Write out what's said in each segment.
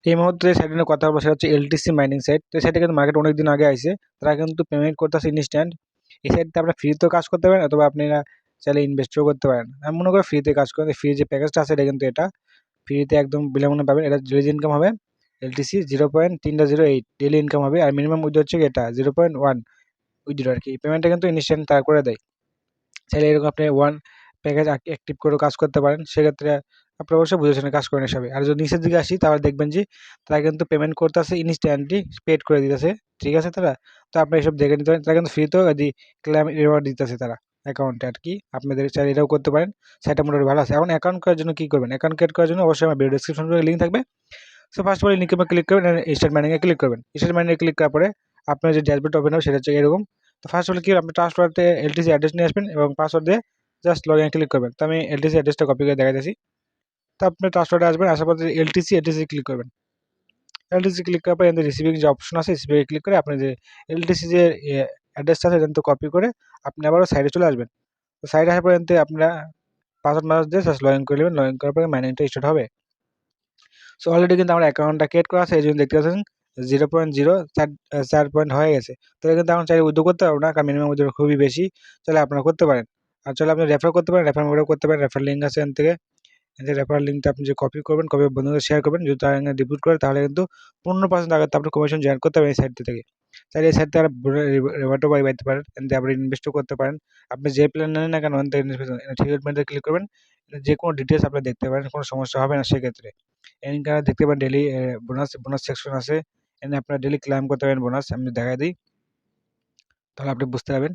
এই মুহূর্তে যে সাইট নিয়ে কথা বলবো সেটা হচ্ছে এলটিসি মাইনিং সাইট। তো সাইটটা কিন্তু মার্কেট অনেকদিন আগে আইছে, তারা কিন্তু পেমেন্ট করতেছে ইনস্ট্যান্ট। এই সাইটটা আপনারা ফ্রিতেও কাজ করতে পারেন অথবা আপনারা চাইলে ইনভেস্টও করতে পারেন। আমি মনে করি ফ্রিতে কাজ করেন, ফ্রি যে প্যাকেজটা আছে এটা কিন্তু এটা ফ্রিতে একদম বিনামূল্যে পাবেন। এটা ডেলি ইনকাম হবে এলটিসি 0.308 ডেলি ইনকাম হবে, আর মিনিমাম উইথড্র হচ্ছে এটা 0.1 উইথড্র আর কি। পেমেন্টটা কিন্তু ইনস্ট্যান্ট তারা করে দেয়। চাইলে এরকম আপনি ওয়ান প্যাকেজ অ্যাক্টিভ করে কাজ করতে পারেন, সেক্ষেত্রে আপনি অবশ্যই বুঝে শুনে কাজ করেন হিসাবে। আর যদি নিচের দিকে আসি তাহলে দেখবেন যে তারা কিন্তু পেমেন্ট করতেছে ইনস্ট্যান্টলি, পেড করে দিতেছে, ঠিক আছে তারা। তো আপনি এসব দেখে নিতে পারেন, তারা কিন্তু ফ্রিতেও যদি ক্লেম রিওয়ার্ড দিতেছে তারা অ্যাকাউন্টে আর কি। আপনাদের চাইলে এটাও করতে পারেন, সেটা মোটামুটি ভালো আছে। এখন অ্যাকাউন্ট করার জন্য কী করবেন, অ্যাকাউন্ট ক্রিয়েট করার জন্য অবশ্যই আমার ভিডিও ডিসক্রিপশন লিঙ্ক থাকবে। সো ফার্স্ট অফ অল লিঙ্কে ক্লিক করবেন, স্টার্ট মাইনিংয়ে ক্লিক করবেন। স্টার্ট মাইনিংয়ে ক্লিক করার পরে আপনার যে ড্যাশবোর্ড ওপেন হবে সেটা হচ্ছে এরকম। তো ফার্স্ট অফ অল কি আপনি ট্রান্সফারতে এলটিসি অ্যাড্রেস নিয়ে আসবেন এবং পাসওয়ার্ড দিয়ে জাস্ট লগ ইন ক্লিক করবেন। তো আমি এলটিসি অ্যাড্রেসটা কপি করে দেখাইতেছি। তো আপনি ট্রান্সফারে আসবেন, আসার পর এলটিসি ক্লিক করবেন। এলটিসি ক্লিক করার পর এখানে রিসিভিং যে অপশন আছে রিসিভিংয়ে ক্লিক করে আপনি যে এলটিসি যে অ্যাড্রেসটা আছে এটা কপি করে আপনি আবারও সাইডে চলে আসবেন। তো সাইডে আসার পর এখানে আপনারা পাসওয়ার্ড দিয়ে জাস্ট লগ ইন করে নেবেন। লগ ইন করার পরে মাইনিংটা স্টার্ট হবে। সো অলরেডি কিন্তু আমার অ্যাকাউন্টটা ক্রিয়েট করা আছে, এই জন্য দেখতে পাচ্ছেন 0.04 পয়েন্ট হয়ে গেছে। তো এটা কিন্তু এখন চাইলে উইথড্র করতে পারবো না, কারণ মিনিমাম উইথড্র খুবই বেশি। চাইলে আপনারা করতে পারেন। আর চাইলে আপনি রেফার করতে পারেন, রেফার মোডেও করতে পারেন। রেফার লিঙ্ক আছে এখান থেকে, যে রেফার লিঙ্কটা আপনি যে কপি করবেন, কপি বন্ধুদের শেয়ার করবেন। যদি তারা এখানে ডিপুট করে তাহলে কিন্তু 15% আগে আপনি কমিশন জয়েন করতে পারেন এই সাইটটা থেকে। চাইলে এই সাইট থেকে রিওয়ার্ডও পাইতে পারেন, এতে আপনি ইনভেস্টও করতে পারেন। আপনি যে প্ল্যান নেন না কেন ট্রিটমেন্টে ক্লিক করবেন, যে কোনো ডিটেলস আপনি দেখতে পারেন, কোনো সমস্যা হবে না সেক্ষেত্রে। এখানে দেখতে পারেন ডেইলি বোনাস সেকশন আছে, এখানে আপনারা ডেইলি ক্লেম করতে পারেন বোনাস। আমি দেখাই দিই তাহলে আপনি বুঝতে পারবেন।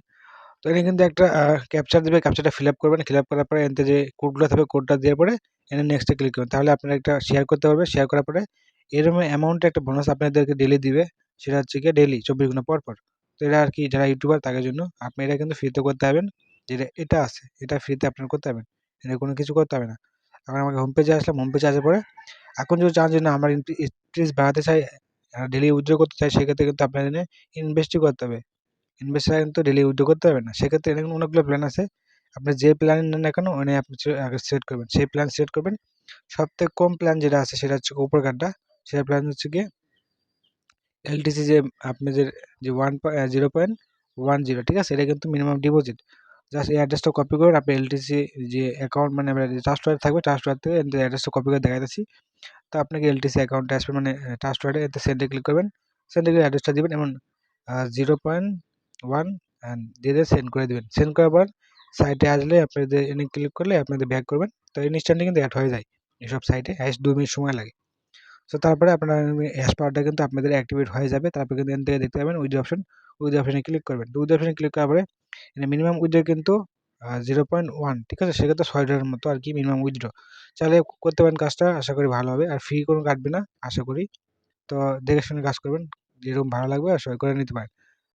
তো এখানে কিন্তু একটা ক্যাপচার দেবে, ক্যাপচারটা ফিল আপ করবেন। ফিল আপ করার পরে এতে যে কোডগুলো থাকবে কোডটা দেওয়ার পরে এখানে নেক্সটে ক্লিক করবেন। তাহলে আপনারা একটা শেয়ার করতে পারবে। শেয়ার করার পরে এরকম অ্যামাউন্টে একটা বোনাস আপনাদেরকে ডেইলি দিবে, সেটা হচ্ছে গিয়ে ডেইলি 24 ঘন্টা পর পর। তো এটা আর কি যারা ইউটিউবার তাদের জন্য। আপনি এটা কিন্তু ফ্রিতে করতে পারবেন, যেটা এটা আছে এটা ফ্রিতে আপনারা করতে পারবেন, এটা কোনো কিছু করতে হবে না। এখন আমাকে হোম পেজে আসলাম, হোম পেজে আসার পরে এখন যদি চান যে না আমার ইন্টারেস্ট বাড়াতে চাই, ডেইলি উইথড্র করতে চাই, সেক্ষেত্রে কিন্তু আপনার এখানে ইনভেস্টই করতে হবে। ইনভেস্ট ছাড়া কিন্তু ডেইলি উইথড্র করতে পারবেন না। সেক্ষেত্রে এখানে অনেকগুলো প্ল্যান আছে। আপনি যে প্ল্যান নেন না কেন ওখানে আপনি আগে সিলেক্ট করবেন, সেই প্ল্যান সিলেক্ট করবেন। সবথেকে কম প্ল্যান যেটা আছে সেটা হচ্ছে উপর কার্ডটা, সেটা প্ল্যান হচ্ছে গিয়ে এলটিসি যে আপনাদের যে 0.10, ঠিক আছে। এটা কিন্তু মিনিমাম ডিপোজিট। জাস্ট এই অ্যাড্রেসটা কপি করবেন। আপনি এলটিসি যে অ্যাকাউন্ট মানে ট্রাস্ট ওয়ালেট থাকবে, ট্রাস্ট ওয়ালেট থেকে অ্যাড্রেসটা কপি করে দেখাইতেছি। তো আপনাকে এলটিসি অ্যাকাউন্টে আসবে, মানে ট্রাস্ট ওয়ালেটে এতে সেন্ডে ক্লিক করবেন। সেন্ডে গিয়ে অ্যাড্রেসটা দিবেন, এমন 0.1 অ্যান্ড দিয়ে সেন্ড করে দেবেন। সেন্ড করার পর সাইটে আসলে আপনাদের এনে ক্লিক করলে আপনাদের ব্যাক করবেন। তো ইনস্ট্যান্টলি কিন্তু অ্যাড হয়ে যায় এসব সাইটে, হাইস্ট 2 মিনিট সময় লাগে। সো তারপরে আপনার হ্যাশ পাওয়ারটা কিন্তু আপনাদের অ্যাক্টিভেট হয়ে যাবে। তারপর কিন্তু এখান থেকে দেখতে পাবেন উইথড্র অপশন, উইথড্র অপশনে ক্লিক করবেন। তো উইথড্র অপশনে ক্লিক করার পরে মিনিমাম উইথড্র কিন্তু 0.1, ঠিক আছে। সেক্ষেত্রে $6 মতো আর কি মিনিমাম উইথড্র। চাইলে করতে পারেন কাজটা, আশা করি ভালো হবে। আর ফি কোনো কাটবে না আশা করি। তো দেখে শুনে কাজ করবেন, যেরকম ভালো লাগবে আর সবাই করে নিতে পারেন।